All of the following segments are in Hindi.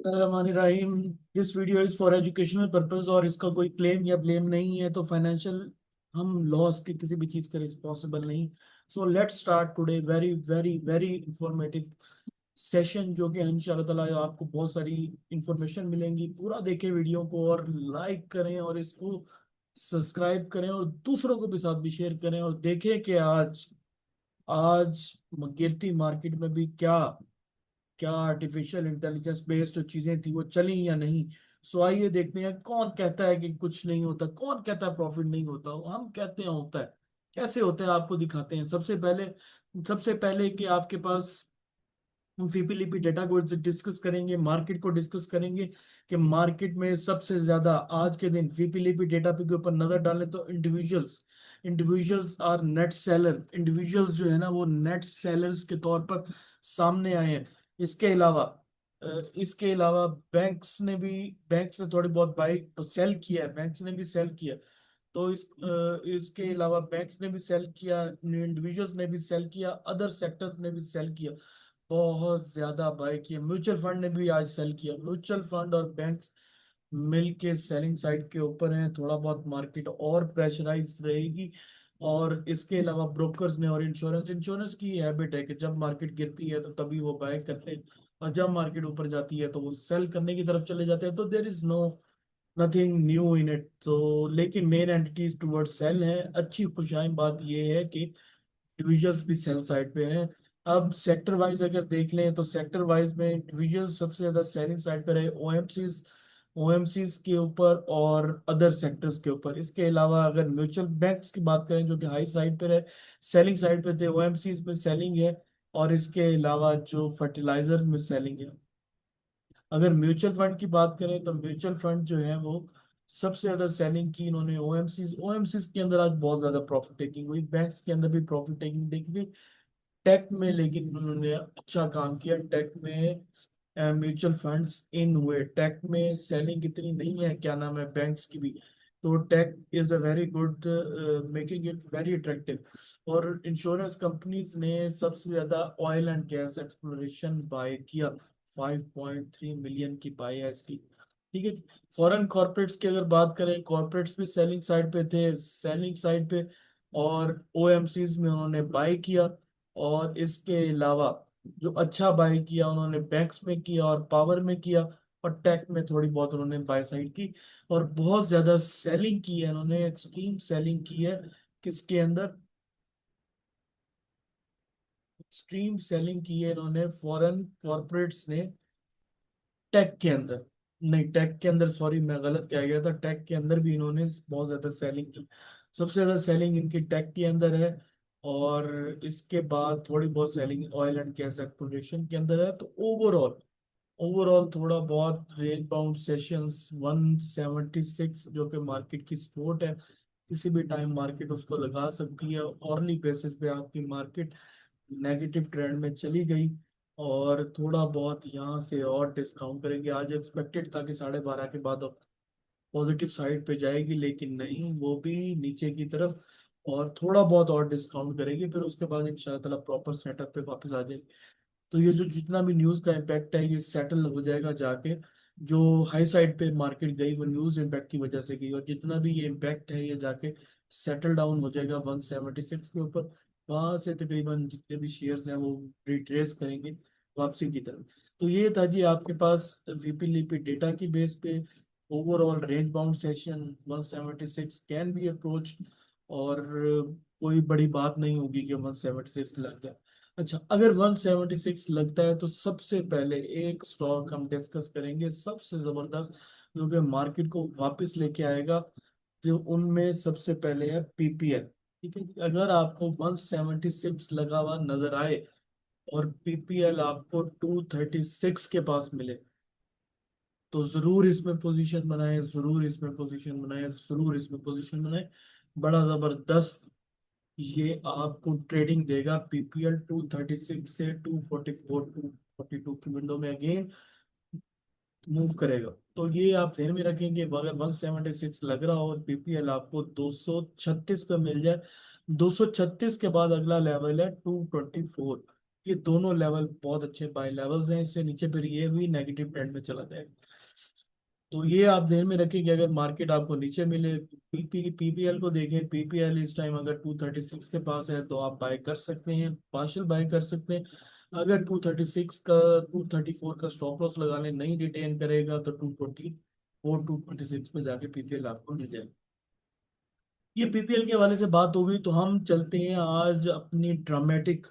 Rahim. This video is for educational purpose और इसका कोई क्लेम या ब्लेम नहीं है, तो फाइनेंशियल हम लॉस की किसी भी चीज का रिस्पॉन्सिबल नहीं। So let's start today very very very informative session, जो कि इंशाल्लाह ताला आपको बहुत सारी इंफॉर्मेशन मिलेंगी। पूरा देखें वीडियो को और लाइक करें और इसको सब्सक्राइब करें और दूसरों को भी साथ भी शेयर करें, और देखें कि आज आज गिरती मार्केट में भी क्या क्या आर्टिफिशियल इंटेलिजेंस बेस्ड जो चीजें थी वो चली या नहीं। सो आइए देखते हैं कौन कहता है कि कुछ नहीं होता, कौन कहता है प्रॉफिट नहीं होता। हम कहते हैं होता है। कैसे होता है आपको दिखाते हैं। सबसे पहले कि आपके पास हम फीपीलीपी डेटा को डिस्कस करेंगे, मार्केट को डिस्कस करेंगे कि मार्केट में सबसे ज्यादा आज के दिन फीपीलीपी डेटा पे के ऊपर नजर डालें तो individuals are net seller. Individuals जो है ना वो नेट सेलर्स के तौर पर सामने आए हैं। इसके अलावा इसके अलावा बैंक्स ने थोड़ी बहुत बाई सेल किया है, बैंक्स ने भी सेल किया। तो इसके अलावा बैंक्स ने भी सेल किया, इंडिविजुअल्स ने भी सेल किया, अदर सेक्टर्स ने भी सेल किया। बहुत ज्यादा बाय किया। म्यूचुअल फंड ने भी आज सेल किया। म्यूचुअल फंड और बैंक्स मिल के सेलिंग साइड के ऊपर हैं। थोड़ा बहुत मार्केट और प्रेशराइज रहेगी। और इसके अलावा ब्रोकर्स ने और इंश्योरेंस की हैबिट है कि जब मार्केट गिरती है तो तभी वो बाय करते हैं, और जब मार्केट ऊपर जाती है तो वो सेल करने की तरफ चले जाते हैं। तो there is no nothing new in it. तो लेकिन मेन एंटिटीज टुवर्ड्स सेल है। अच्छी खुशहाइन बात यह है कि इंडिविजुअल्स भी सेल साइड पे हैं। अब सेक्टर वाइज अगर देख लें तो सेक्टर वाइज में इंडिविजुअल्स सबसे ज्यादा सेलिंग साइड पे रहे, ओएमसीज के ऊपर और अदर सेक्टर्स के ऊपर। इसके अलावा अगर म्यूचुअल बैंक्स की बात करें जो कि हाई साइड पे रहे, सेलिंग साइड पे थे, ओएमसीज में सेलिंग है। और इसके अलावा जो फर्टिलाइजर में सेलिंग है। अगर म्यूचुअल फंड की बात करें तो म्यूचुअल फंड जो है वो सबसे ज्यादा सेलिंग की इन्होंने ओएमसीज के अंदर आज बहुत ज्यादा प्रॉफिट टेकिंग हुई। बैंक्स के अंदर भी प्रॉफिट टेकिंग देखी। टेक में लेकिन उन्होंने अच्छा काम किया। टेक में म्यूचुअल फंड्स इन हुए। टेक में सेलिंग इतनी नहीं है, क्या नाम है, बैंक्स की भी। तो tech is a very good, making it very attractive. और इंश्योरेंस कंपनीज ने सबसे ज्यादा oil and gas exploration buy किया। 5.3 मिलियन की बाय है इसकी। ठीक है। फॉरेन कॉर्पोरेट्स की अगर बात करें, कॉर्पोरेट्स भी सेलिंग साइड पे थे, सेलिंग साइड पे। और ओएमसीज में उन्होंने बाय किया। और इसके अलावा जो अच्छा बाय किया उन्होंने बैंक्स में किया और पावर में किया। और टेक में थोड़ी बहुत उन्होंने बाय साइड की। और बहुत ज्यादा सेलिंग की है उन्होंने, एक्सट्रीम सेलिंग की है। किसके अंदर? एक्सट्रीम सेलिंग की है इन्होंने फॉरेन कॉर्पोरेट्स ने टेक के अंदर। नहीं, टेक के अंदर, सॉरी मैं गलत कह गया था। टेक के अंदर भी इन्होंने बहुत ज्यादा सेलिंग की। सबसे ज्यादा सेलिंग इनकी टेक के अंदर है। और इसके बाद थोड़ी बहुत selling oil and gas exploration के अंदर है। तो ओवरऑल ओवरऑल थोड़ा बहुत रेंज बाउंड सेशंस 176 जो कि मार्केट की सपोर्ट है। किसी भी टाइम मार्केट उसको लगा सकती है। ऑर्ली बेसिस पे आपकी मार्केट नेगेटिव ट्रेंड में चली गई। और थोड़ा बहुत यहाँ से और डिस्काउंट करेंगे। आज एक्सपेक्टेड था कि 12:30 के बाद पॉजिटिव साइड पे जाएगी, लेकिन नहीं, वो भी नीचे की तरफ। और थोड़ा बहुत और डिस्काउंट करेगी, फिर उसके बाद इंशाल्लाह ताला प्रॉपर सेटअप पे वापस आ जाएगी। तो ये जो जितना भी न्यूज का इम्पैक्ट है ये सेटल हो जाएगा जाके। जो हाई साइड पे मार्केट गई वो न्यूज इम्पैक्ट की वजह से गई, और जितना भी ये इम्पैक्ट है ये जाके सेटल डाउन हो जाएगा 176 के ऊपर। वहां से तकरीबन जितने भी शेयर्स हैं वो रिट्रेस करेंगे वापसी की तरफ। तो ये था जी आपके पास वीपी लीपी डेटा की बेस पे overall range bound session 176 can be approach. और कोई बड़ी बात नहीं होगी कि 176 लग जाए। अच्छा, अगर 176 लगता है तो सबसे पहले एक स्टॉक हम डिस्कस करेंगे सबसे जबरदस्त, जो कि मार्केट को वापस लेके आएगा। जो उनमें सबसे पहले है पीपीएल। ठीक है। अगर आपको 176 लगा हुआ नजर आए और पीपीएल आपको 236 के पास मिले, तो जरूर इसमें पोजीशन बनाए, जरूर इसमें पोजीशन बनाए, जरूर इसमें पोजीशन बनाए। बड़ा जबरदस्त ये आपको ट्रेडिंग देगा। पीपीएल 236 से 244 242 की विंडो में अगेन मूव करेगा। तो ये आप ध्यान में रखेंगे, अगर 176 लग रहा हो और पीपीएल आपको 236 पे मिल जाए, 236 के बाद अगला लेवल है 224। ये दोनों लेवल बहुत अच्छे बाय लेवल्स हैं, इससे नीचे फिर ये भी नेगेटिव ट्रेंड में चला जाएगा। तो ये आप ध्यान में रखें कि अगर मार्केट आपको नीचे मिले, पीपीएल को देखें, पीपीएल इस टाइम अगर 236 के पास है तो आप बाय कर सकते हैं, पार्शियल बाय कर सकते हैं। अगर 236 का 234 का स्टॉप लॉस लगा लें, नहीं रिटेन करेगा तो 224 226 पे जाके पीपीएल आपको मिल जाएगा। ये पीपीएल के हवाले से बात हो गई, तो हम चलते हैं आज अपनी ड्रामेटिक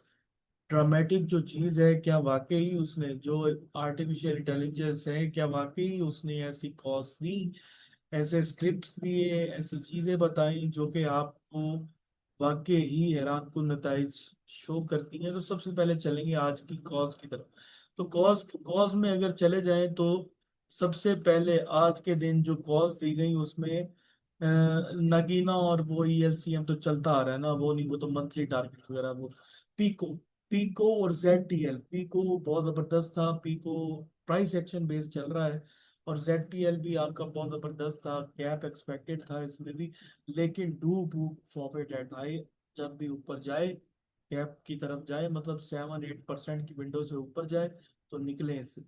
ड्रामेटिक जो चीज है, क्या वाकई उसने जो आर्टिफिशियल इंटेलिजेंस है, क्या वाकई उसने ऐसी कॉज दी, ऐसे स्क्रिप्ट दिए, ऐसी चीजें बताई जो कि आपको वाकई ही हैरान कुन नताइज शो करती हैं। तो सबसे पहले चलेंगे आज की कॉज की तरफ। तो कॉज कॉज में अगर चले जाएं तो सबसे पहले आज के दिन जो कॉज दी गई उसमें नगीना और वो ईएलसीएम तो चलता आ रहा है ना, वो नहीं, वो तो मंथली टारगेट वगैरह, वो पीको पीको और जेडटीएल। पीको बहुत जबरदस्त था, पीको प्राइस एक्शन बेस्ड चल रहा है, और जेडटीएल भी आपका बहुत जबरदस्त था, कैप एक्सपेक्टेड था इसमें भी, लेकिन do book profit at high. जब भी ऊपर जाए, कैप की तरफ जाए, मतलब 7-8% की विंडो से ऊपर जाए तो निकले इससे।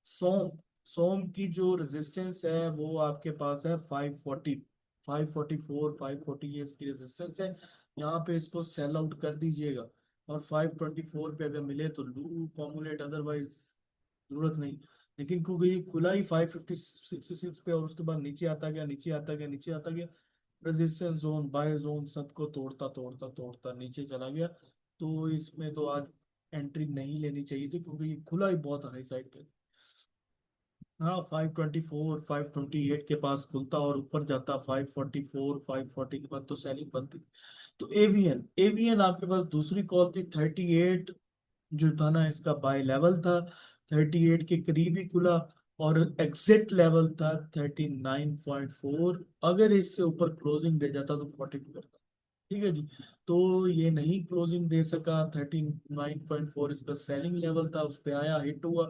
सोम सोम की जो रेजिस्टेंस है वो आपके पास है 540, 544, 540, ये इसकी रेजिस्टेंस है। यहाँ पे इसको सेल आउट कर दीजिएगा, और 524 पे अगर मिले तो लू कॉमुलेट, अदरवाइज जरूरत नहीं। लेकिन क्योंकि ये खुला ही 556 पे, और उसके बाद नीचे आता गया, नीचे आता गया, नीचे आता गया, रेजिस्टेंस जोन, बाय जोन सबको तोड़ता तोड़ता तोड़ता नीचे चला गया। तो इसमें तो आज एंट्री नहीं लेनी चाहिए थी, क्योंकि ये खुला ही बहुत हाई साइड पे। हाँ, 524 528 के पास खुलता और ऊपर जाता 544 540 के बाद तो सेलिंग बनती। तो एवीएन एवीएन आपके पास दूसरी कॉल थी 38, जो था ना इसका बाय लेवल था 38 के करीब ही खुला, और एग्जिट लेवल था 39.4। अगर इससे ऊपर क्लोजिंग दे जाता तो 42 करता। ठीक है जी। तो ये नहीं क्लोजिंग दे सका, 39.4 इसका सेलिंग लेवल था, उस पे आया, हिट हुआ,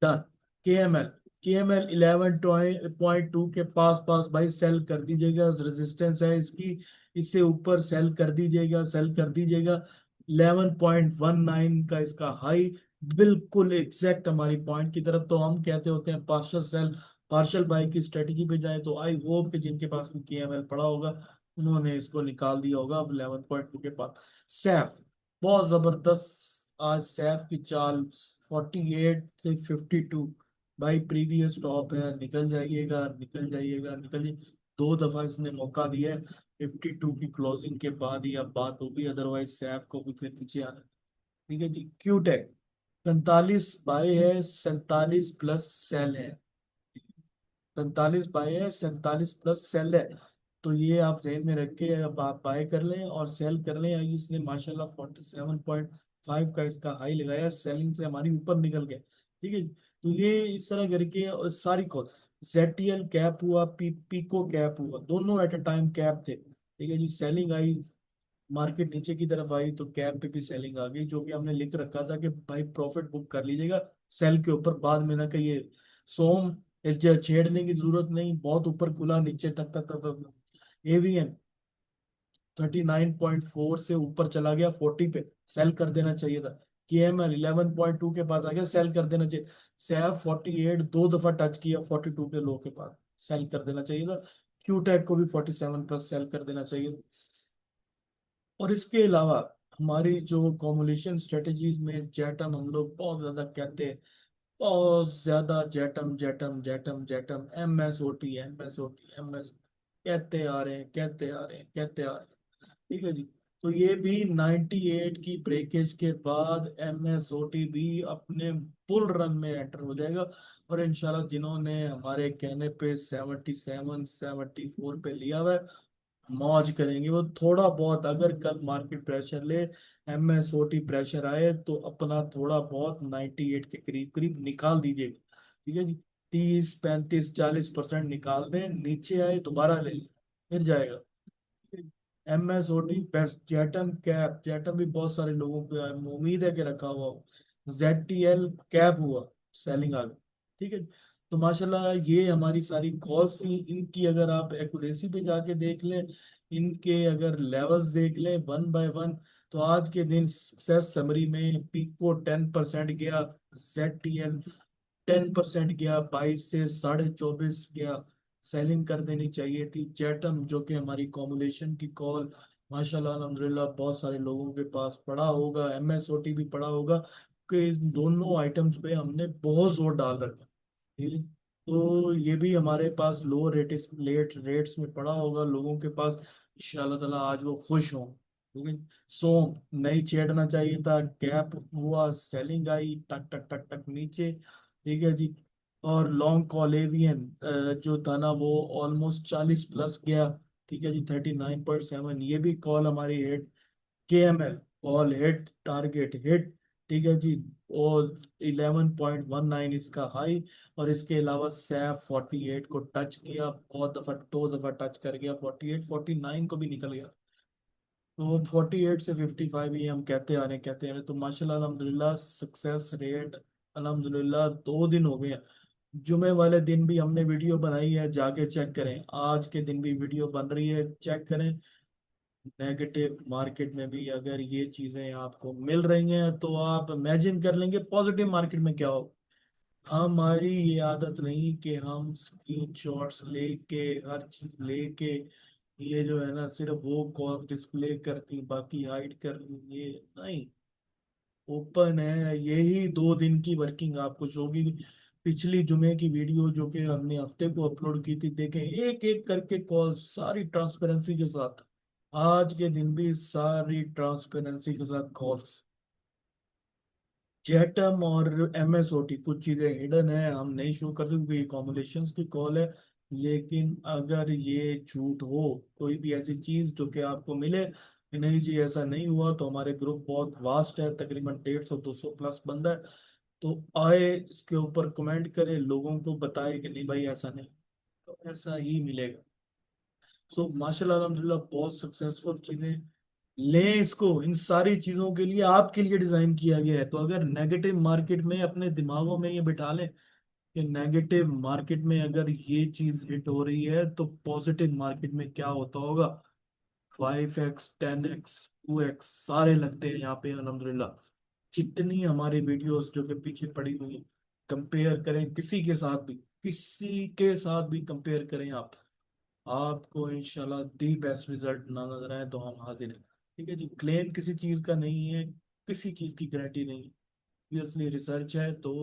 डन। केएमएल केएमएल 11.2 के पास पास भाई सेल कर दीजिएगा, रेजिस्टेंस है इसकी, इससे ऊपर सेल कर दीजिएगा, सेल कर दीजिएगा। 11.19 का इसका हाई, बिल्कुल एग्जैक्ट हमारी पॉइंट की तरफ। तो हम कहते होते हैं पार्शियल सेल, पार्शियल बाय की स्ट्रेटेजी पे जाए, तो आई होप कि जिनके पास भी केएमएल पड़ा होगा उन्होंने इसको निकाल दिया होगा। अब 11.2 के पास सैफ, बहुत जबरदस्त आज सैफ की चाल, 48 से 52, भाई प्रीवियस टॉप है, निकल जाइएगा, निकल जाइएगा, निकल जाइए। दो दफा इसने मौका दिया है, 52 की क्लोजिंग के बाद ही अब बात होगी, अदरवाइज सैप को भी फिर पीछे आना। ठीक है जी। क्यूटेक 45 बाय है, 47 प्लस सेल है, 45 बाय है, 47 प्लस सेल है। तो ये आप जहन में रख के अब आप बाय कर लें और सेल कर लें। इसने माशाल्लाह 47.5 का इसका हाई लगाया, सेलिंग से हमारी ऊपर निकल गया। ठीक है, तो ये इस तरह करके, और सारी कॉल जेटीएल कैप हुआ, पीको कैप हुआ, दोनों एट अ टाइम कैप थे। ठीक है जी। सेलिंग आई, मार्केट नीचे की तरफ आई तो कैप पे भी सेलिंग आ गई, जो कि हमने लिख रखा था कि भाई प्रॉफिट बुक कर लीजिएगा सेल के ऊपर, बाद में ना कहिए सोम, छेड़ने की जरूरत नहीं, बहुत ऊपर खुला, नीचे तक तक तक, तक। एवीएन 39.4 से ऊपर चला गया 40 पे, सेल कर देना चाहिए था। केएमएल 11.2 के पास आ गया, सेल कर देना चाहिए। सैप 48 दो दफा टच किया 42 के लो के पास, सेल कर देना चाहिए था। क्यूटेक को भी 47 प्लस सेल कर देना चाहिए। और इसके अलावा हमारी जो कॉमुलेशन स्ट्रेटेजीज में जैटम हम लोग बहुत ज्यादा कहते हैं, बहुत ज्यादा जैटम जैटम जैटम जैटम, एमएसओटी एमएसओटी एमएस, कहते आ रहे हैं, कहते आ रहे हैं, कहते आ रहे हैं। ठीक है जी। तो ये भी 98 की ब्रेकेज के बाद एमएसओटी भी अपने बुल रन में एंटर हो जाएगा, और इंशाल्लाह जिन्होंने हमारे कहने पे 77 74 पे लिया हुआ है, मौज करेंगे वो। थोड़ा बहुत अगर कल मार्केट प्रेशर ले, एमएसओटी प्रेशर आए, तो अपना थोड़ा बहुत 98 के करीब करीब निकाल दीजिएगा। ठीक है जी। 30 35 40% निकाल दें, नीचे आए दोबारा ले लें, फिर जाएगा। एमएसओटी बेस्ट, जेटम कैप, जेटम भी बहुत सारे लोगों को उम्मीद है कि रखा हुआ हो। जेटीएल कैप हुआ, सेलिंग आ गई। ठीक है। तो माशाल्लाह ये हमारी सारी कॉल्स थी, इनकी अगर आप एक्यूरेसी पे जाके देख लें, इनके अगर लेवल्स देख लें वन बाय वन, तो आज के दिन सक्सेस समरी में पीको 10% गया, ZTL 10% गया, 22 से 24.5 गया, सेलिंग कर देनी चाहिए थी। जेटम जो कि हमारी कॉम्बिनेशन की कॉल, माशाल्लाह अल्हम्दुलिल्लाह बहुत सारे लोगों के पास पड़ा होगा, MSOT भी पड़ा होगा, कि इस दोनों आइटम्स पे हमने बहुत जोर डाल रखा। ठीक है? तो ये भी हमारे पास लो रेट्स में पड़ा होगा लोगों के पास, इंशाल्लाह ताला आज वो खुश हों। ठीक है? सो नहीं छेड़ना चाहिए था, गैप हुआ, सेलिंग आई, टक टक टक टक नीचे। ठीक है जी। और लॉन्ग कॉल एवियन जो था ना वो ऑलमोस्ट 40+ गया। ठीक है जी, 39.7, ये भी कॉल हमारी hit. KML call hit, target hit. ठीक है जी। और 11.19 इसका हाई। और इसके अलावा सैफ 48 को टच किया, बहुत दफा, 2 दफा टच कर गया, 48 49 को भी निकल गया। तो 48 से 55 ही हम कहते आ रहे तो माशाल्लाह अल्हम्दुलिल्लाह सक्सेस रेट, अल्हम्दुलिल्लाह 2 दिन हो गए हैं। जुमे वाले दिन भी हमने वीडियो बनाई है, जाके चेक करें, आज के दिन भी वीडियो बन रही है, चेक करें। नेगेटिव मार्केट में भी अगर ये चीजें आपको मिल रही हैं तो आप इमेजिन कर लेंगे पॉजिटिव मार्केट में क्या हो। हमारी ये आदत नहीं कि हम स्क्रीनशॉट्स लेके, हर चीज लेके, ये जो है ना सिर्फ वो कॉल डिस्प्ले करती बाकी हाइड कर, ये नहीं। ओपन है, यही 2 दिन की वर्किंग आपको होगी। पिछली जुमे की वीडियो जो कि हमने हफ्ते को अपलोड की थी, देखें एक एक करके कॉल सारी ट्रांसपेरेंसी के साथ। आज के दिन भी सारी ट्रांसपेरेंसी के साथ कॉल्स। जेटम और MSOT कुछ चीजें हिडन है, हम नहीं शो करते क्योंकि ये कॉम्बिनेशंस की कॉल है। लेकिन अगर ये झूठ हो, कोई भी ऐसी चीज जो कि आपको मिले कि नहीं जी ऐसा नहीं हुआ, तो हमारे ग्रुप बहुत वास्ट है, तकरीबन 150 200+ बंदा है। तो आए इसके ऊपर कमेंट करे, लोगों को बताए कि नहीं भाई ऐसा नहीं, तो ऐसा ही मिलेगा। सो माशाल्लाह अल्हम्दुलिल्लाह बहुत सक्सेसफुल चीजें। लें इसको, इन सारी चीजों के लिए आपके लिए डिजाइन किया गया है। तो अगर नेगेटिव मार्केट में अपने दिमागों में ये बिठा लें कि नेगेटिव मार्केट में अगर ये चीज हिट हो रही है तो पॉजिटिव मार्केट में क्या होता होगा। 5x 10x 2x सारे लगते हैं यहाँ पे अल्हम्दुलिल्लाह। जितनी हमारी वीडियोस जो कि पीछे पड़ी हुई है, कंपेयर करें किसी के साथ भी, किसी के साथ भी कंपेयर करें आप, आपको इंशाल्लाह दी बेस्ट रिजल्ट ना नजर आए तो हम हाजिर हैं। ठीक है जी, क्लेम किसी चीज का नहीं है, किसी चीज की गारंटी नहीं है, इसलिए रिसर्च है तो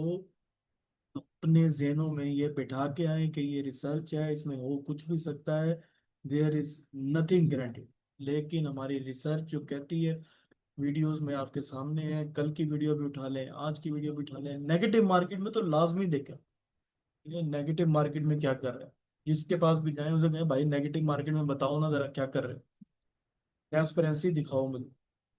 अपने जहनों में ये बिठा के आए कि ये रिसर्च है, इसमें हो कुछ भी सकता है, देयर इज नथिंग गारंटी। लेकिन हमारी रिसर्च जो कहती है, वीडियोस में आपके सामने है, कल की वीडियो भी उठा लें, आज की वीडियो भी उठा लें, नेगेटिव मार्केट में तो लाजमी देखें ये नेगेटिव मार्केट में क्या कर रहे हैं। जिसके पास भी जाए उसे कहें भाई नेगेटिव मार्केट में बताओ ना जरा क्या कर रहे हैं, ट्रांसपेरेंसी दिखाओ मुझे।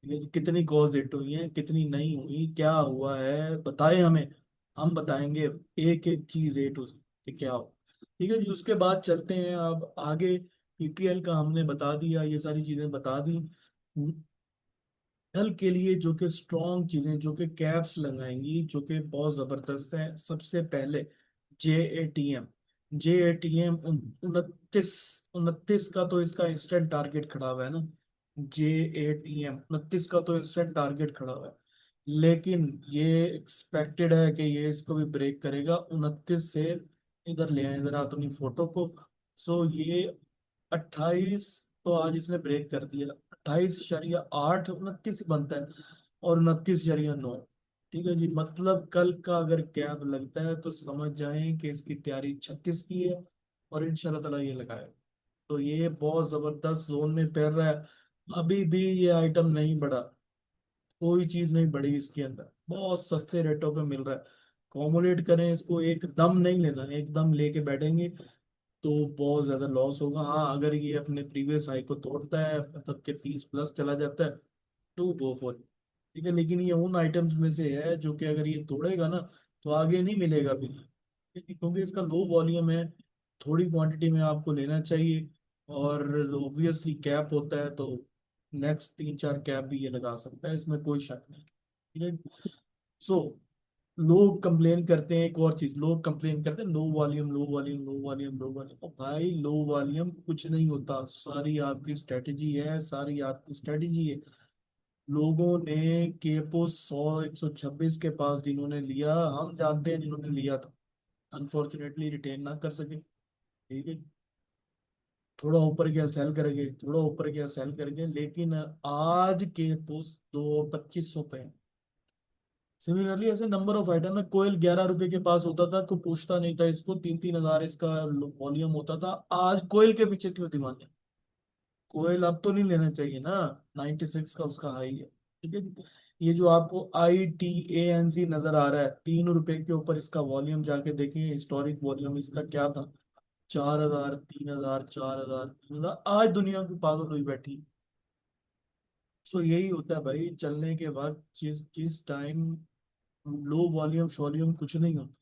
ये कितनी कॉज हिट हुई है, कितनी नहीं हुई, क्या हुआ है बताए हमें, हम बताएंगे एक एक चीज A to Z कि क्या हो। ठीक है जी, उसके बाद चलते हैं अब आगे। PPL का हमने बता दिया, ये सारी चीजें बता दी। कल के लिए जो कि स्ट्रॉन्ग चीजें जो कि कैप्स लगाएंगी जो कि बहुत जबरदस्त है, सबसे पहले JATM। JATM 29 का तो इसका इंस्टेंट टारगेट खड़ा हुआ है ना। JATM 29 का तो इंस्टेंट टारगेट खड़ा हुआ है, लेकिन ये एक्सपेक्टेड है कि ये इसको भी ब्रेक करेगा 29 से। इधर ले आए जरा अपनी फोटो को। सो ये 28, तो आज इसने ब्रेक कर दिया, 28.8 29 बनता है, और 29.9। ठीक है जी, मतलब कल का अगर गैप लगता है तो समझ जाएं कि इसकी तैयारी 36 की है, और इंशाल्लाह ताला ये लगाए। तो ये बहुत जबरदस्त जोन में पैर रहा है। अभी भी ये आइटम नहीं बढ़ा, कोई चीज नहीं बढ़ी इसके अंदर, बहुत सस्ते रेटों पे मिल रहा है। कॉमुलेट करें इसको, एकदम नहीं लेना, एकदम लेके बैठेंगे तो बहुत ज्यादा लॉस होगा। हाँ अगर ये अपने प्रीवियस हाई को तोड़ता है, मतलब के 30+ चला जाता है, तो गो फॉर। ठीक है, लेकिन ये उन आइटम्स में से है जो कि अगर ये तोड़ेगा ना तो आगे नहीं मिलेगा भी, क्योंकि इसका लो वॉल्यूम है, थोड़ी क्वांटिटी में आपको लेना चाहिए। और ऑब्वियसली कैप होता है तो नेक्स्ट 3 4 कैप भी ये लगा सकता है, इसमें कोई शक नहीं। ठीक है। सो लोग कंप्लेन करते हैं, एक और चीज लोग कंप्लेन करते हैं, low volume low volume low volume low volume. भाई लो वॉल्यूम कुछ नहीं होता, सारी आपकी स्ट्रेटेजी है, सारी आपकी स्ट्रेटेजी है। लोगों ने केपो 100 126 के पास जिन्होंने लिया, हम जानते हैं जिन्होंने लिया था, अनफॉर्चुनेटली रिटेन ना कर सके। ठीक है, थोड़ा ऊपर गया सेल करेंगे, थोड़ा ऊपर गया सेल करेंगे, लेकिन आज केपो 2500 पे है। सिमिलरली ऐसे नंबर ऑफ आइटम है। कोयल 11 रुपए के पास होता था, कोई पूछता नहीं था इसको, 3-3 हजार इसका वॉल्यूम होता था। आज कोयल के पीछे क्यों दीवाने? कोयल अब तो नहीं लेना चाहिए ना, 96 का उसका हाई है। ठीक है जी? ये जो आपको ITANC नजर आ रहा है, 3 रुपए के ऊपर इसका वॉल्यूम जाके देखें, हिस्टोरिक वॉल्यूम इसका क्या था? 4 हजार, 3 हजार, 4 हजार, 3 हजार। आज दुनिया की पागल हुई बैठी। सो यही होता है भाई, चलने के बाद जिस जिस टाइम लो वॉल्यूम शॉल्यूम कुछ नहीं होता।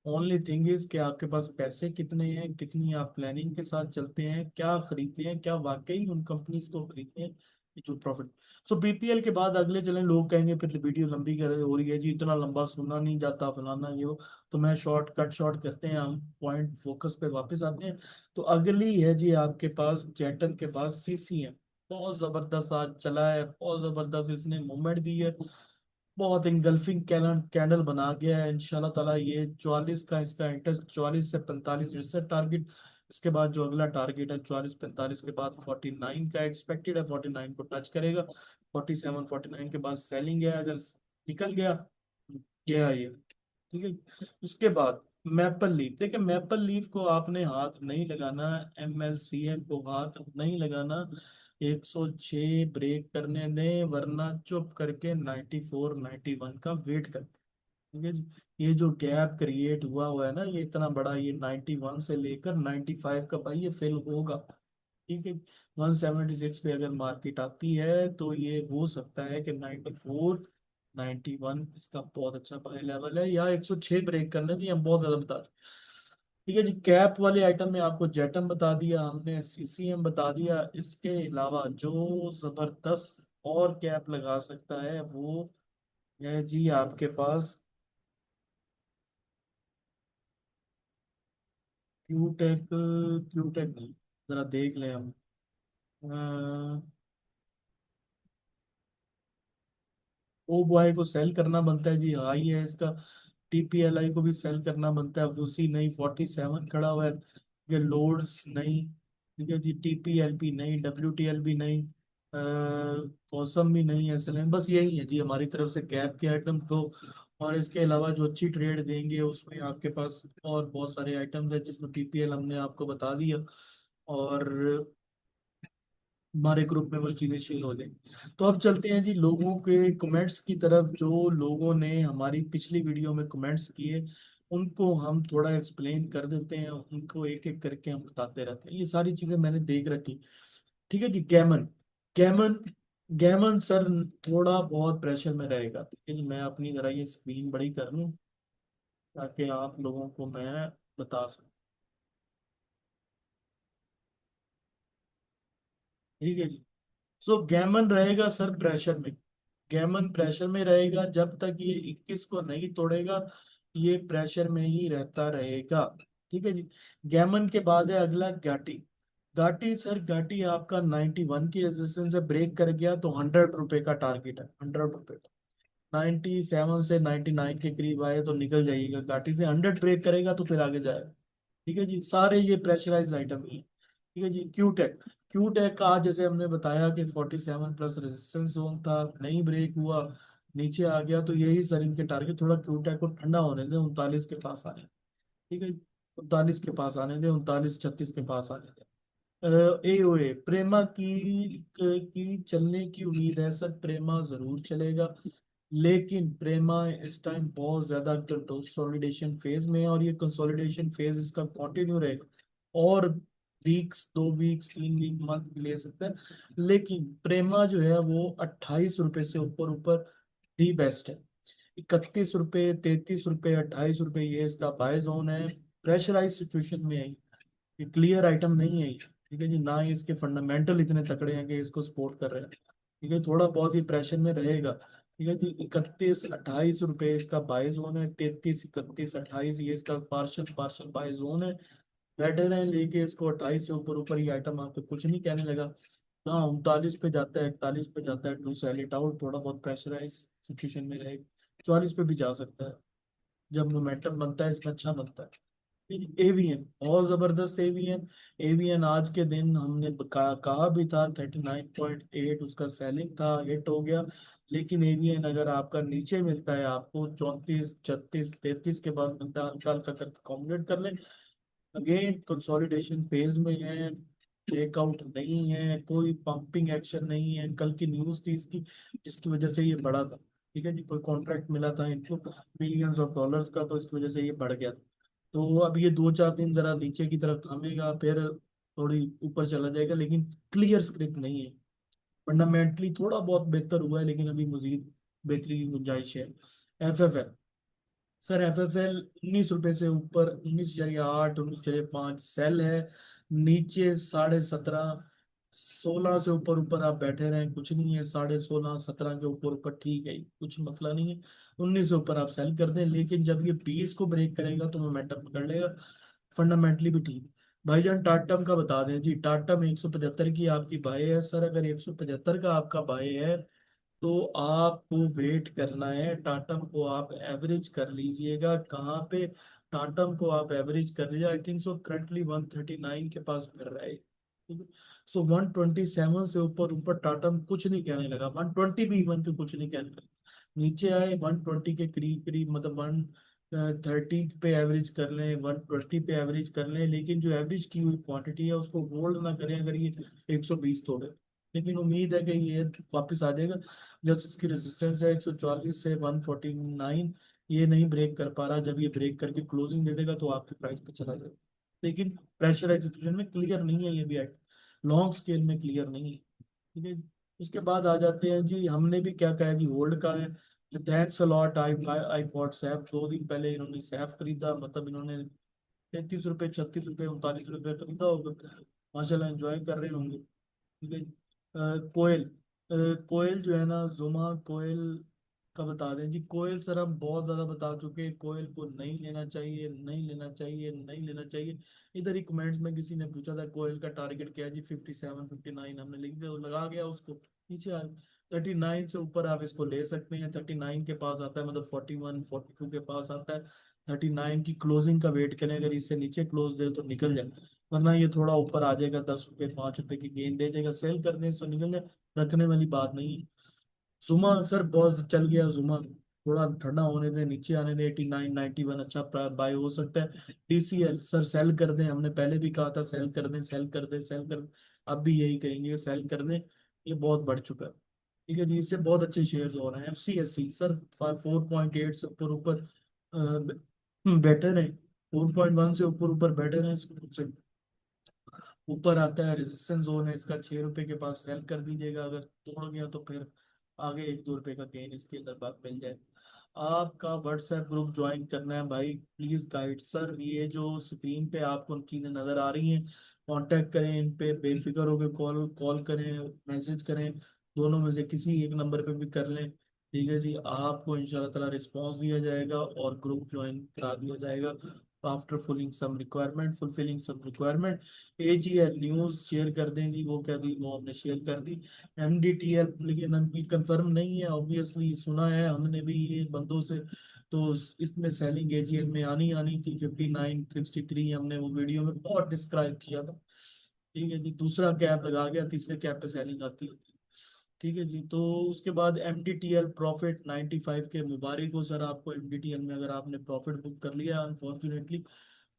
ओनली थिंग इज कि आपके पास पैसे कितने हैं, कितनी आप प्लानिंग के साथ चलते हैं, क्या खरीदते हैं, क्या वाकई उन कंपनीज को खरीदते हैं कि जो प्रॉफिट। सो BPL के बाद अगले चलें, लोग कहेंगे फिर वीडियो लंबी कर हो रही है जी, इतना लंबा सुनना नहीं जाता, फलाना ये वो। तो मैं शॉर्ट करते हैं, हम पॉइंट फोकस पे वापस आते हैं। तो अगली है जी आपके पास जेटन के पास CCM। बहुत जबरदस्त आज चला है, बहुत जबरदस्त इसने मूवमेंट दी है, बहुत इंगल्फिंग कैंडल बना गया है। इंशाल्लाह ताला ये 44 का इसका इंटरेस्ट, 44 से 45 इससे टारगेट। इसके बाद जो अगला टारगेट है 44-45 के बाद 49 का एक्सपेक्टेड है, 49 को टच करेगा। 47-49 के बाद सेलिंग है, अगर निकल गया, गया ये। ठीक है, उसके बाद मैपल लीफ। देखिए मैपल लीफ को आपने हाथ नहीं लगाना, MLCF को हाथ नहीं लगाना। 106 ब्रेक करने दें, वरना चुप करके 94 91 का वेट कर। ठीक है जी? ये जो गैप क्रिएट हुआ है ना, ये इतना बड़ा, ये 91 से लेकर 95 का, भाई ये फिल होगा। ठीक है, 176 पे अगर मार्केट आती है तो ये हो सकता है कि 94 91 इसका बहुत अच्छा बाय लेवल है, या 106 ब्रेक करने की हम बहुत ज्यादा बता दें। ठीक है जी, कैप वाले आइटम में आपको जेटम बता दिया हमने, CCM बता दिया। इसके अलावा जो जबरदस्त और कैप लगा सकता है वो है जी आपके पास क्यूटेक। क्यूटेक नहीं, जरा देख लें हम। ओ बॉय को सेल करना बनता है जी, हाई है इसका। TPLI को भी सेल करना बनता है, उसी नहीं, 47 खड़ा हुआ है। ये लोड्स नहीं। ठीक है जी, TPLP नहीं, WTLB नहीं, कॉसम भी नहीं, SLN, बस यही है जी हमारी तरफ से कैप के आइटम तो। और इसके अलावा जो अच्छी ट्रेड देंगे उसमें आपके पास और बहुत सारे आइटम्स है, जिसमें TPL हमने आपको बता दिया। और हमारे ग्रुप में वो चीजें शेयर हो जाएंगी। तो अब चलते हैं जी लोगों के कमेंट्स की तरफ। जो लोगों ने हमारी पिछली वीडियो में कमेंट्स किए, उनको हम थोड़ा एक्सप्लेन कर देते हैं, उनको एक एक करके हम बताते रहते हैं, ये सारी चीजें मैंने देख रखी। ठीक है जी, गैमन। गैमन गैमन सर थोड़ा बहुत प्रेशर में रहेगा। ठीक है जी, मैं अपनी जरा ये स्क्रीन बड़ी कर लूं ताकि आप लोगों को मैं बता सकूं। ठीक है जी, सो गैमन रहेगा सर प्रेशर में। गैमन प्रेशर में रहेगा जब तक ये 21 को नहीं तोड़ेगा, ये प्रेशर में ही रहता रहेगा। ठीक है जी, गैमन के बाद है अगला घाटी। घाटी सर, घाटी आपका 91 की रेजिस्टेंस से ब्रेक कर गया तो 100 रुपए का टारगेट है, 100 रुपए। 97 से 99 के करीब आए तो निकल जाइएगा, घाटी से 100 ब्रेक करेगा तो फिर आगे जाएगा। ठीक है जी, सारे ये प्रेशराइज आइटम ही है। ठीक है जी, क्यूटेक। क्यूटेक का आज जैसे हमने बताया कि 47 प्लस रेजिस्टेंस जोन था, नहीं ब्रेक हुआ, नीचे आ गया, तो यही सर इनके टारगेट। थोड़ा क्यूटेक को ठंडा होने दें, 39 के पास आने। ठीक है, 39 के पास आने दें, 39-36 के पास आने दें। AOA प्रेमा की चलने की उम्मीद है सर, प्रेमा जरूर चलेगा। लेकिन प्रेमा इस टाइम बहुत ज्यादा कंसोलिडेशन फेज में है, और ये कंसोलिडेशन फेज इसका कंटिन्यू रहेगा। और वीक्स, 2 वीक्स, 3 वीक, मंथ ले सकता है। लेकिन प्रेमा जो है वो 28 रुपए से ऊपर ऊपर दी बेस्ट है। 31 रुपए, 33 रुपए, 28 रुपए, ये इसका बाय जोन है। प्रेशराइज सिचुएशन में है, ये क्लियर आइटम नहीं है ये। ठीक है जी, ना ही इसके फंडामेंटल इतने तकड़े हैं कि इसको सपोर्ट कर रहे हैं। ठीक है, थोड़ा बहुत ही प्रेशर में रहेगा। ठीक है जी, 31-28 रुपए इसका बाय जोन है, 33-31-28 ये इसका पार्शल पार्शल बाय जोन है। बेटर है लेके इसको, 28 से ऊपर ऊपर ये आइटम आपको कुछ नहीं कहने लगा। हाँ 39 पे जाता है, 41 पे जाता है, टू सेल इट आउट, थोड़ा बहुत प्रेशराइज सिचुएशन में रहे, 44 पे भी जा सकता है। जब मोमेंटम बनता है इसमें अच्छा बनता है। एवीएन बहुत जबरदस्त, एवीएन। एवीएन आज के दिन हमने कहा भी था 39.8 उसका सेलिंग था, हिट हो गया। लेकिन एवीएन अगर आपका नीचे मिलता है, आपको 34 36 33 के बाद मिलता है, हल्का हल्का करके कॉम्बिनेट कर लें। अगेन कंसोलिडेशन फेज में है, ब्रेकआउट नहीं है, कोई पंपिंग एक्शन नहीं है। कल की न्यूज थी इसकी, जिसकी वजह से ये बढ़ा था। ठीक है जी, कोई कॉन्ट्रैक्ट मिला था इनको मिलियंस ऑफ डॉलर्स का, तो इसकी वजह से ये बढ़ गया था। तो अब ये 2 4 दिन जरा नीचे की तरफ थमेगा, फिर थोड़ी ऊपर चला जाएगा, लेकिन क्लियर स्क्रिप्ट नहीं है। फंडामेंटली थोड़ा बहुत बेहतर हुआ है, लेकिन अभी मजीद बेहतरी की गुंजाइश है। एफ सर, एफएफएल 19 रुपए से ऊपर, 19.8, 19.5 सेल है। नीचे 17.5, 16 से ऊपर ऊपर आप बैठे रहें, कुछ नहीं है। 16.5 17 के ऊपर ऊपर ठीक है, कुछ मसला नहीं है। 19 से ऊपर आप सेल कर दें, लेकिन जब ये 20 को ब्रेक करेगा तो मोमेंटम पकड़ लेगा। फंडामेंटली भी ठीक। भाईजान टाटम का बता दें जी, टाटम 175 की आपकी बाय है सर। अगर 175 का आपका बाय है तो आपको वेट करना है। टाटम को आप एवरेज कर लीजिएगा। कहाँ पे? टाटम को आप एवरेज कर लीजिए, आई थिंक सो करंटली 139 के पास फिर रहा है। सो 127 से ऊपर ऊपर टाटम कुछ नहीं कहने लगा, 120 भी इवन के कुछ नहीं कहने लगा। नीचे आए 120 के करीब करीब, मतलब 130 पे एवरेज कर लें, 120 पे एवरेज कर लें, लेकिन जो एवरेज की हुई क्वांटिटी है उसको होल्ड ना करें अगर ये 120 तोड़े। लेकिन उम्मीद है कि ये वापस आ जाएगा। जस्ट इसकी रेजिस्टेंस है 144 से 149, ये नहीं ब्रेक कर पा रहा। जब ये ब्रेक करके क्लोजिंग दे देगा तो आपके प्राइस पे चला जाएगा। लेकिन प्रेशर एग्जीक्यूशन में क्लियर नहीं है ये भी, लॉन्ग स्केल में क्लियर नहीं है। ठीक है। उसके बाद आ जाते हैं जी, हमने भी क्या कहा है जी, होल्ड का है। Thanks a lot. I bought Saif, 2 दिन पहले इन्होंने सैफ खरीदा, मतलब इन्होंने 33 रुपए 36 रुपए 39 रुपए खरीदा होगा। माशाल्लाह एंजॉय कर रहे होंगे। ठीक है। कोयल, कोयल जो है ना, जुमा कोयल का बता दें जी। कोयल सर हम बहुत ज्यादा बता चुके हैं, कोयल को नहीं लेना चाहिए, नहीं लेना चाहिए, नहीं लेना चाहिए। इधर ही कमेंट्स में किसी ने पूछा था कोयल का टारगेट क्या है जी, 57 59 हमने लिख दिया, वो लगा गया उसको। नीचे आ 39 से ऊपर आप इसको ले सकते हैं। 39 के पास आता है, मतलब 41 42 के पास आता है। 39 की क्लोजिंग का वेट करें, अगर इससे नीचे क्लोज दे तो निकल जाए, वरना ये थोड़ा ऊपर आ जाएगा, 10 रुपए 5 रुपए की गेंद दे देगा, सेल कर दें सो निकल जाए, रखने वाली बात नहीं है। जुमा सर बहुत चल गया जुमा, थोड़ा ठंडा होने दें, नीचे आने दें। 89 91 अच्छा बाय हो सकता है। टीसीएल सर सेल कर दें, हमने पहले भी कहा था सेल कर दें, सेल कर दें, सेल कर दें। अब भी यही कहेंगे, सेल कर दें, ये बहुत बढ़ चुका है। ठीक है जी, इससे बहुत अच्छे शेयर्स हो रहे हैं। एफसीएससी सर 4.8 से ऊपर ऊपर बेटर है, 4.1 से ऊपर ऊपर बेटर है, इसको ऊपर आता है। रेजिस्टेंस जोन है इसका 6 रुपए के पास, सेल कर दीजिएगा। अगर तोड़ गया तो फिर आगे 1 2 रुपए का गेन इसके अंदर बात मिल जाए। आपका व्हाट्सएप ग्रुप ज्वाइन करना है भाई, प्लीज गाइड सर। ये जो स्क्रीन पे आपको चीजें नजर आ रही हैं, कांटेक्ट करें इन पे, बेफिक्र होकर कॉल कॉल करें, मैसेज करें, दोनों में से किसी एक नंबर पे भी कर लें। ठीक है जी, आपको इंशाल्लाह ताला रिस्पॉन्स दिया जाएगा और ग्रुप ज्वाइन करा दिया जाएगा after fulfilling some requirement. AGL news share कर दें जी, वो क्या दी, वो हमने शेयर कर दी। एमडीटीएल लेकिन अभी कंफर्म नहीं है, ऑब्वियसली सुना है हमने भी ये बंदों से। तो इसमें सेलिंग एजीएल में आनी आनी थी 59 63, हमने वो वीडियो में बहुत डिस्क्राइब किया था। ठीक है जी, दूसरा कैप लगा गया, तीसरे कैप पे सेलिंग आती है। ठीक है जी, तो उसके बाद एमडीटीएल प्रॉफिट 95 के, मुबारक हो सर आपको एमडीटीएल में, अगर आपने प्रॉफिट बुक कर लिया। अनफॉर्चुनेटली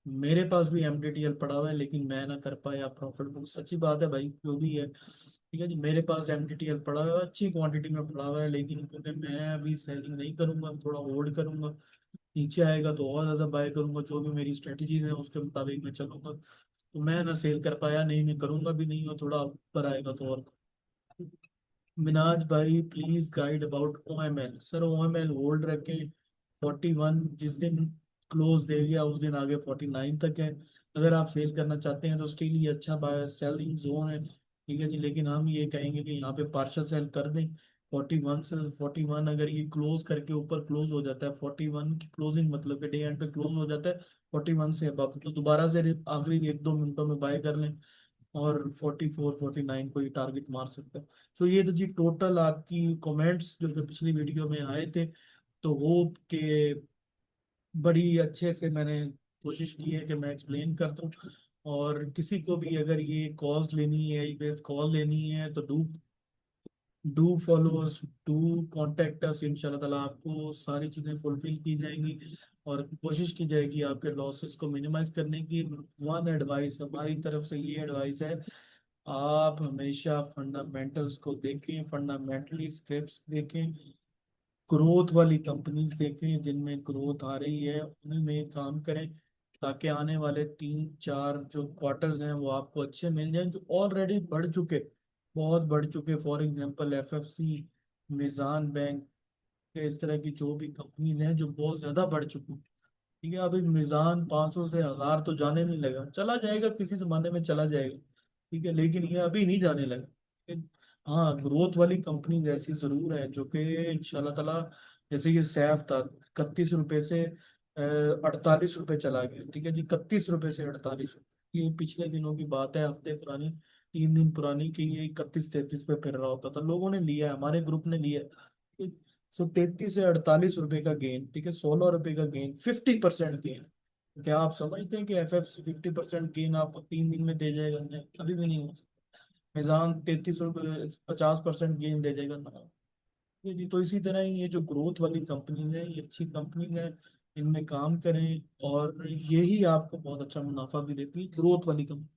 मेरे पास भी एमडीटीएल पड़ा हुआ है, लेकिन मैं ना कर पाया प्रॉफिट बुक, सच्ची बात है भाई, जो भी है। ठीक है जी, मेरे पास एमडीटीएल पड़ा हुआ है, अच्छी क्वांटिटी में पड़ा हुआ है, लेकिन क्योंकि मैं अभी सेलिंग नहीं करूंगा, थोड़ा होल्ड करूंगा। नीचे आएगा तो और ज्यादा बाय करूंगा, जो भी मेरी स्ट्रेटेजीज है उसके मुताबिक मैं चलूंगा। तो मैं ना सेल कर पाया, नहीं मैं करूंगा भी नहीं, और थोड़ा ऊपर आएगा तो और। मिनाज भाई please guide about OML sir. OML hold रखें, 41 जिस दिन क्लोज दे गया उस दिन आगे 49 तक है। अगर आप सेल करना चाहते हैं तो उसके लिए अच्छा बाय सेलिंग जोन है। ठीक है जी, लेकिन हम ये कहेंगे कि यहाँ पे पार्शल सेल कर दें। 41 से 41 अगर ये क्लोज करके ऊपर क्लोज हो जाता है, 41 की क्लोजिंग मतलब कि डे एंड पे क्लोज हो जाता है 41 से अब, तो दोबारा से आखिरी 1 2 मिनटों में बाय कर लें। और 44 49 को ये टारगेट मार सकता है। तो ये तो जी टोटल आपकी कमेंट्स जो जो पिछली वीडियो में आए थे, तो होप के बड़ी अच्छे से मैंने कोशिश की है कि मैं एक्सप्लेन कर दूं। और किसी को भी अगर ये कॉल्स लेनी है, बेस्ड कॉल लेनी है, तो do follow us, do contact अस। इंशाल्लाह ताला आपको सारी चीजें फुलफिल की जाएंगी और कोशिश की जाएगी आपके लॉसेस को मिनिमाइज करने की। वन एडवाइस हमारी तरफ से ये एडवाइस है, आप हमेशा फंडामेंटल्स को देखें, फंडामेंटली स्क्रिप्ट्स देखें, ग्रोथ वाली कंपनीज देखें जिनमें ग्रोथ आ रही है उन्हीं में काम करें, ताकि आने वाले 3 4 जो क्वार्टर्स हैं वो आपको अच्छे मिल जाएं, जो ऑलरेडी बढ़ चुके, बहुत बढ़ चुके। For example FFC, Mizan bank, इस तरह की जो भी कंपनीज हैं जो बहुत ज्यादा बढ़ चुकी। ठीक है, अभी मिजान 500 से 1000 तो जाने नहीं लगा, चला जाएगा किसी जमाने में चला जाएगा, ठीक है, लेकिन ये अभी नहीं जाने लगा। ठीक है? हाँ, ग्रोथ वाली कंपनीज ऐसी जरूर है जो कि इंशाल्लाह ताला, जैसे ये सैफ था, 31 रुपए से 48 रुपए चला गया। ठीक है जी, 31 रुपए से 48। ये पिछले दिनों की बात है, हफ्ते पुरानी, 3 दिन पुरानी, कि ये 31 33 पे फिर रहा होता था, लोगों ने लिया है, हमारे ग्रुप ने लिया है। सो 33 से 48 रुपए का गेन, ठीक है, 16 रुपए का गेन, 50% गेन। क्या आप समझते हैं कि एफएफसी 50% गेन आपको 3 दिन में दे जाएगा? नहीं, कभी भी नहीं हो सकता। मिजान 33 रुपए 50% गेन दे जाएगा ना। ये जी, तो इसी तरह ही ये जो ग्रोथ वाली कंपनी है, ये अच्छी कंपनी है, इनमें काम करें, और यही आपको बहुत अच्छा मुनाफा भी देती है, ग्रोथ वाली कंपनी।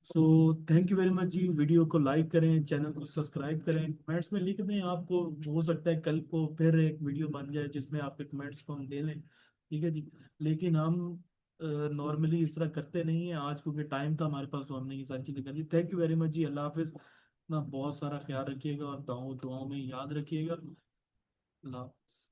So thank you very much जी। वीडियो को लाइक करें, चैनल को सब्सक्राइब करें, कमेंट्स में लिख दें। आपको हो सकता है कल को फिर एक वीडियो बन जाए जिसमें आपके कमेंट्स को हम ले लें, ठीक है जी। लेकिन हम नॉर्मली इस तरह करते नहीं है आज, क्योंकि टाइम था हमारे पास, तो हमने ये सारी चीजें कर ली। थैंक यू वेरी मच जी, अल्लाह हाफिज। अपना बहुत सारा ख्याल रखिएगा और दुआओं दुआओं में याद रखिएगा। अल्लाह हाफिज।